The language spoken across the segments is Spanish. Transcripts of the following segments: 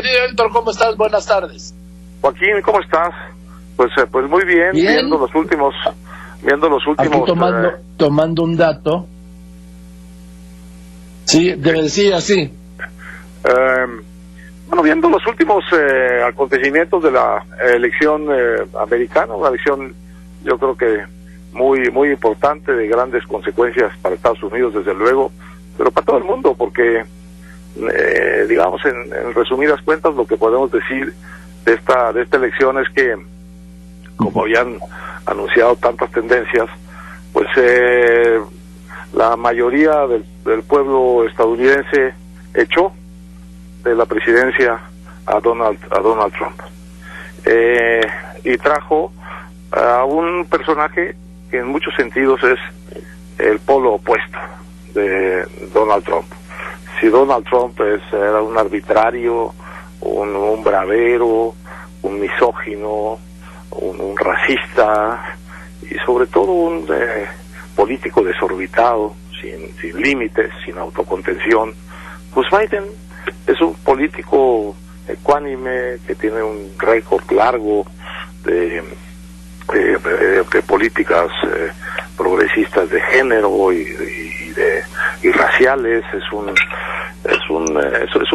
querido Héctor, ¿cómo estás? Buenas tardes. Joaquín, ¿cómo estás? Pues muy bien, viendo los últimos aquí tomando un dato. Sí, debe decir así. Bueno, viendo los últimos acontecimientos de la elección americana, una elección yo creo que muy importante, de grandes consecuencias para Estados Unidos, desde luego, pero para todo el mundo, porque digamos, en resumidas cuentas, lo que podemos decir de esta elección es que, como habían anunciado tantas tendencias, pues la mayoría del pueblo estadounidense echó de la presidencia a Donald Trump, y trajo a un personaje que en muchos sentidos es el polo opuesto de Donald Trump. Si Donald Trump era un arbitrario, un bravero, un misógino, un racista y sobre todo un político desorbitado, sin límites, sin autocontención, pues Biden es un político ecuánime que tiene un récord largo de políticas progresistas de género y raciales. Es un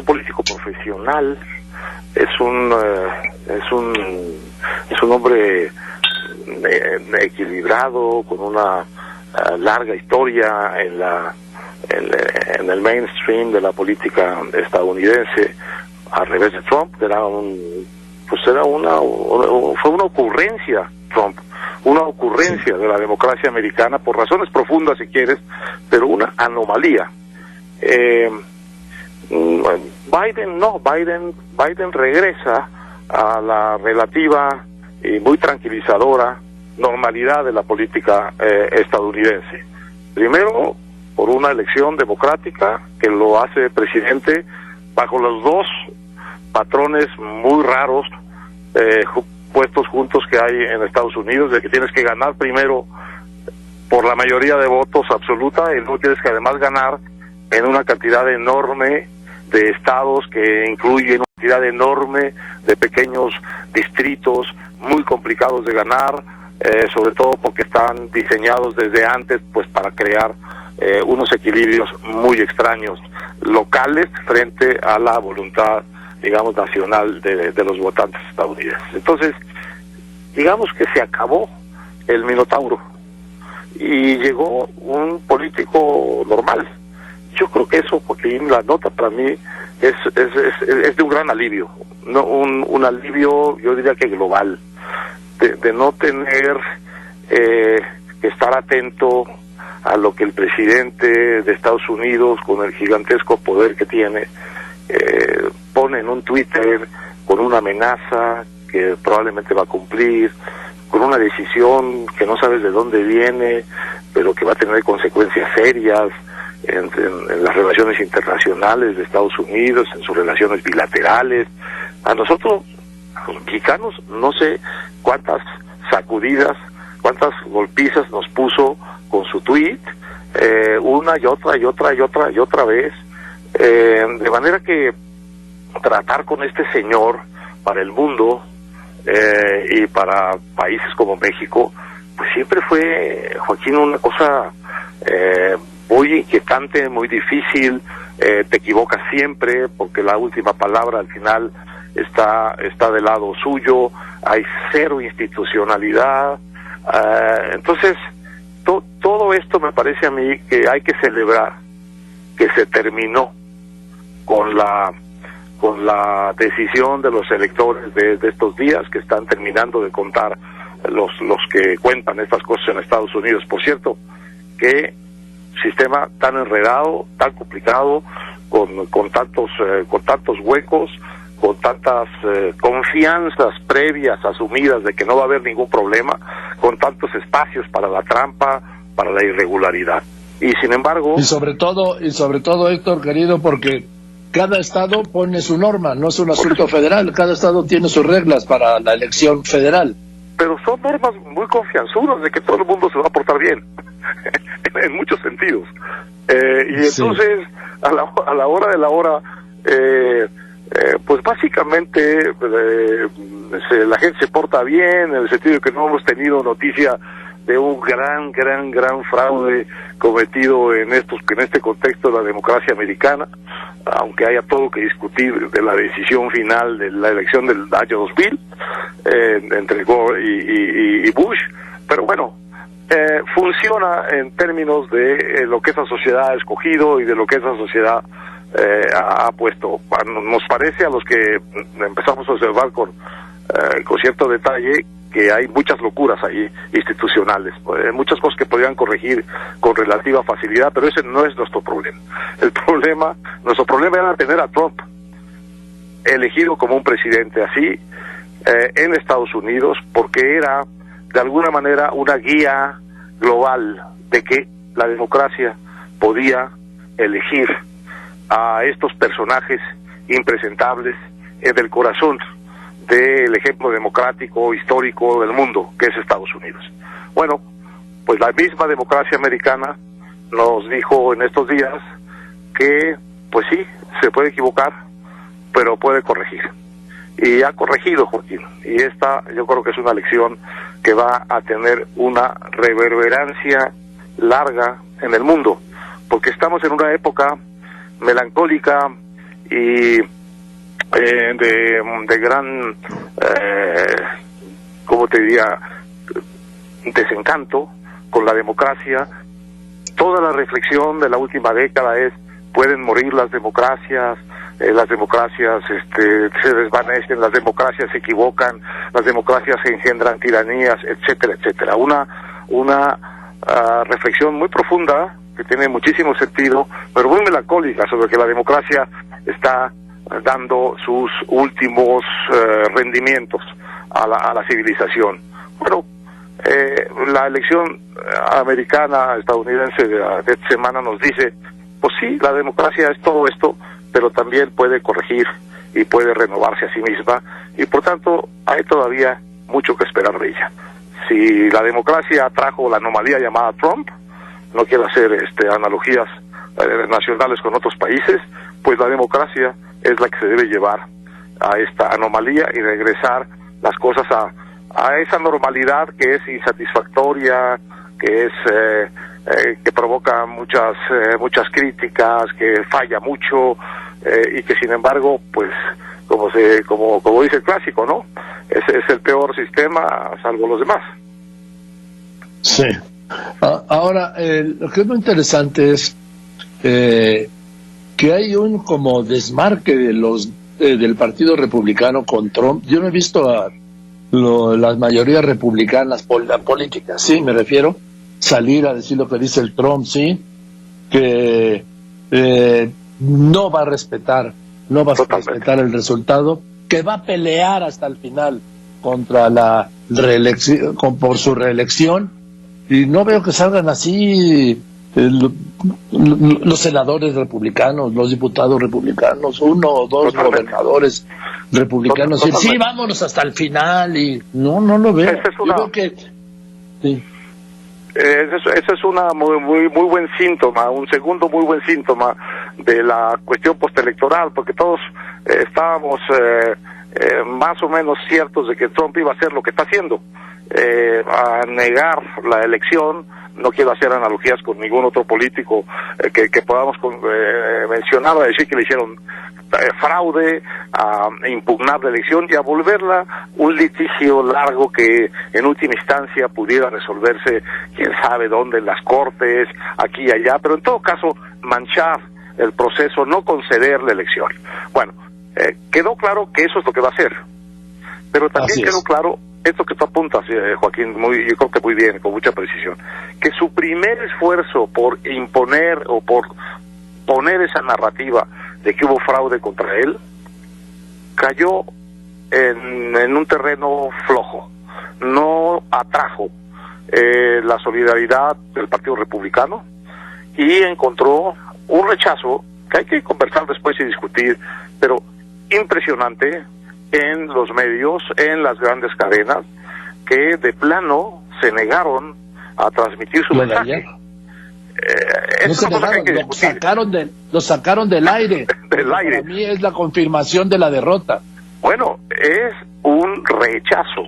político profesional, es un hombre equilibrado, con una larga historia en el mainstream de la política estadounidense, al revés de Trump, que fue una ocurrencia. Trump, una ocurrencia de la democracia americana, por razones profundas si quieres, pero una anomalía. Biden regresa a la relativa y muy tranquilizadora normalidad de la política estadounidense. Primero, por una elección democrática que lo hace presidente bajo los dos patrones muy raros puestos juntos que hay en Estados Unidos, de que tienes que ganar primero por la mayoría de votos absoluta y luego tienes que además ganar en una cantidad enorme de estados, que incluyen una cantidad enorme de pequeños distritos muy complicados de ganar, sobre todo porque están diseñados desde antes pues para crear unos equilibrios muy extraños locales frente a la voluntad, digamos, nacional de los votantes estadounidenses. Entonces, digamos que se acabó el Minotauro y llegó un político normal. Yo creo que eso, Joaquín, la nota para mí es de un gran alivio, no un alivio, yo diría que global, de no tener que estar atento a lo que el presidente de Estados Unidos, con el gigantesco poder que tiene, pone en un Twitter con una amenaza que probablemente va a cumplir, con una decisión que no sabes de dónde viene, pero que va a tener consecuencias serias en las relaciones internacionales de Estados Unidos, en sus relaciones bilaterales. A nosotros, a los mexicanos, no sé cuántas sacudidas, cuántas golpizas nos puso con su tweet, una y otra vez, de manera que tratar con este señor para el mundo y para países como México, pues siempre fue, Joaquín, una cosa muy inquietante, muy difícil. Te equivocas siempre porque la última palabra al final está del lado suyo, hay cero institucionalidad. Entonces todo esto me parece a mí que hay que celebrar que se terminó con la decisión de los electores de estos días, que están terminando de contar los que cuentan estas cosas en Estados Unidos. Por cierto, qué sistema tan enredado, tan complicado, con tantos huecos, con tantas confianzas previas asumidas de que no va a haber ningún problema, con tantos espacios para la trampa, para la irregularidad. Y sin embargo... Y sobre todo, Héctor, querido, porque cada estado pone su norma, no es un asunto federal, cada estado tiene sus reglas para la elección federal. Pero son normas muy confianzudas de que todo el mundo se va a portar bien, en muchos sentidos. Y entonces, sí, a la hora de la hora, pues básicamente la gente se porta bien, en el sentido de que no hemos tenido noticia de un gran fraude cometido en este contexto de la democracia americana, aunque haya todo que discutir de la decisión final de la elección del año 2000 entre Gore y Bush, pero bueno, funciona en términos de lo que esa sociedad ha escogido y de lo que esa sociedad ha puesto. Nos parece, a los que empezamos a observar con cierto detalle, que hay muchas locuras ahí institucionales, muchas cosas que podrían corregir con relativa facilidad, pero ese no es nuestro problema. Nuestro problema era tener a Trump elegido como un presidente así en Estados Unidos, porque era de alguna manera una guía global de que la democracia podía elegir a estos personajes impresentables del corazón del ejemplo democrático histórico del mundo, que es Estados Unidos. Bueno, pues la misma democracia americana nos dijo en estos días que, pues sí, se puede equivocar, pero puede corregir. Y ha corregido, Joaquín. Y esta, yo creo que es una lección que va a tener una reverberancia larga en el mundo, porque estamos en una época melancólica y de gran, ¿cómo te diría?, desencanto con la democracia. Toda la reflexión de la última década es: pueden morir las democracias se desvanecen, las democracias se equivocan, las democracias se engendran tiranías, etcétera, etcétera. Una reflexión muy profunda, que tiene muchísimo sentido, pero muy melancólica, sobre que la democracia está dando sus últimos rendimientos a la civilización. Bueno, la elección estadounidense de esta semana nos dice, pues sí, la democracia es todo esto, pero también puede corregir y puede renovarse a sí misma, y por tanto hay todavía mucho que esperar de ella. Si la democracia trajo la anomalía llamada Trump, no quiero hacer analogías nacionales con otros países, pues la democracia es la que se debe llevar a esta anomalía y regresar las cosas a esa normalidad que es insatisfactoria, que es que provoca muchas críticas, que falla mucho, y que sin embargo, pues como dice el clásico, ¿no? Es el peor sistema, salvo los demás. Sí. Ahora, lo que es muy interesante es que hay un como desmarque de del Partido Republicano con Trump. Yo no he visto a las mayorías republicanas políticas, sí, me refiero, salir a decir lo que dice el Trump, sí, que no va a respetar el resultado, que va a pelear hasta el final contra la reelección, por su reelección, y no veo que salgan así los senadores republicanos, los diputados republicanos, uno o dos gobernadores republicanos, sí, vámonos hasta el final, y no lo veo. Yo creo que sí. Eso es una muy buen síntoma, un segundo muy buen síntoma de la cuestión postelectoral, porque todos estábamos más o menos ciertos de que Trump iba a hacer lo que está haciendo, a negar la elección. No quiero hacer analogías con ningún otro político que podamos mencionar, a decir que le hicieron fraude, a impugnar la elección y a volverla un litigio largo que en última instancia pudiera resolverse quién sabe dónde, en las cortes, aquí y allá, pero en todo caso manchar el proceso, no conceder la elección. Bueno, quedó claro que eso es lo que va a hacer, pero también quedó claro esto que tú apuntas, Joaquín, yo creo que muy bien, con mucha precisión, que su primer esfuerzo por imponer o por poner esa narrativa de que hubo fraude contra él, cayó en un terreno flojo, no atrajo la solidaridad del Partido Republicano y encontró un rechazo que hay que conversar después y discutir, pero impresionante, en los medios, en las grandes cadenas, que de plano se negaron a transmitir su mensaje. No se negaron, lo sacaron del aire. Del aire. Para mí es la confirmación de la derrota. Bueno, es un rechazo,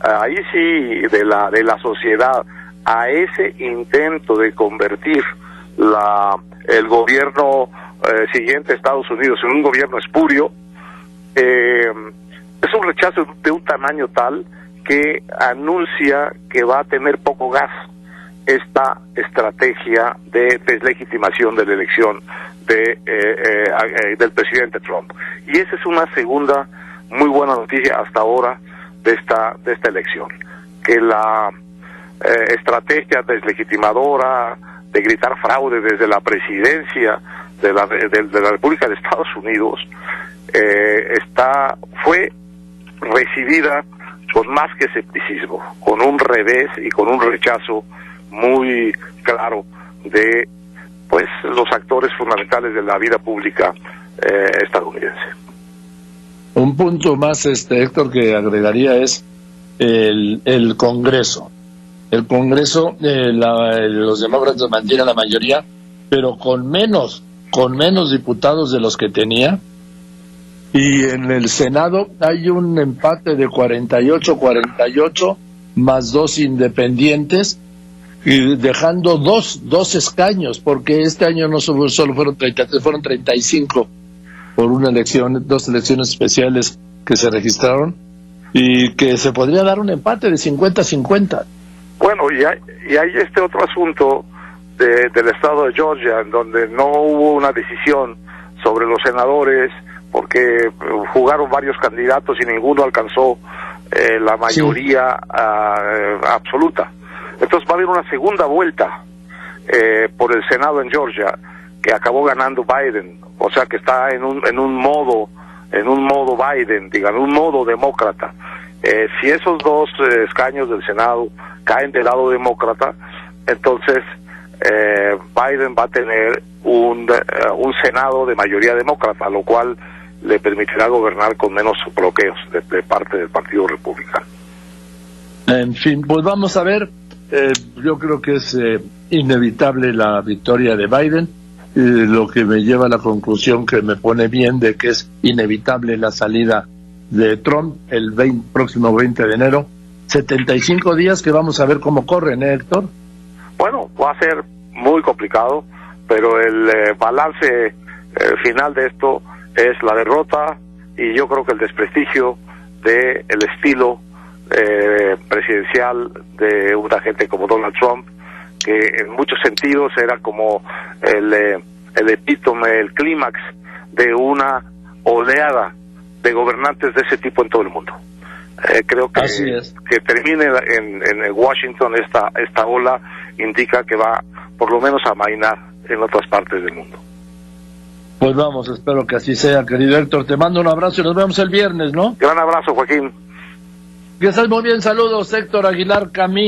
ahí sí, de la sociedad a ese intento de convertir el gobierno siguiente de Estados Unidos en un gobierno espurio. Es un rechazo de un tamaño tal que anuncia que va a tener poco gas esta estrategia de deslegitimación de la elección del presidente Trump. Y esa es una segunda muy buena noticia hasta ahora de esta elección, que la estrategia deslegitimadora de gritar fraude desde la presidencia de la República de Estados Unidos fue recibida con más que escepticismo, con un revés y con un rechazo muy claro de los actores fundamentales de la vida pública estadounidense. Un punto más, Héctor, que agregaría es el Congreso. El Congreso, los demócratas mantienen la mayoría, pero con menos diputados de los que tenía. Y en el Senado hay un empate de 48-48 más 2 independientes, y dejando dos escaños, porque este año no solo fueron 33, fueron 35 por una elección, 2 elecciones especiales que se registraron, y que se podría dar un empate de 50-50. Bueno, y hay otro asunto del estado de Georgia, en donde no hubo una decisión sobre los senadores, porque jugaron varios candidatos y ninguno alcanzó la mayoría absoluta. Entonces va a haber una segunda vuelta por el Senado en Georgia, que acabó ganando Biden, o sea que está en un modo Biden, digamos, un modo demócrata. Si esos 2 escaños del Senado caen del lado demócrata, entonces Biden va a tener un Senado de mayoría demócrata, lo cual le permitirá gobernar con menos bloqueos de parte del Partido Republicano. En fin, pues vamos a ver. Yo creo que es inevitable la victoria de Biden, lo que me lleva a la conclusión que me pone bien de que es inevitable la salida de Trump el próximo 20 de enero. 75 días que vamos a ver cómo corren, Héctor. Bueno, va a ser muy complicado, pero el balance final de esto es la derrota y yo creo que el desprestigio del estilo presidencial de una gente como Donald Trump, que en muchos sentidos era como el epítome, el clímax de una oleada de gobernantes de ese tipo en todo el mundo. Creo que termine en Washington esta ola indica que va por lo menos a amainar en otras partes del mundo. Pues vamos, espero que así sea, querido Héctor. Te mando un abrazo y nos vemos el viernes, ¿no? Gran abrazo, Joaquín. Que estés muy bien, saludos, Héctor Aguilar Camín.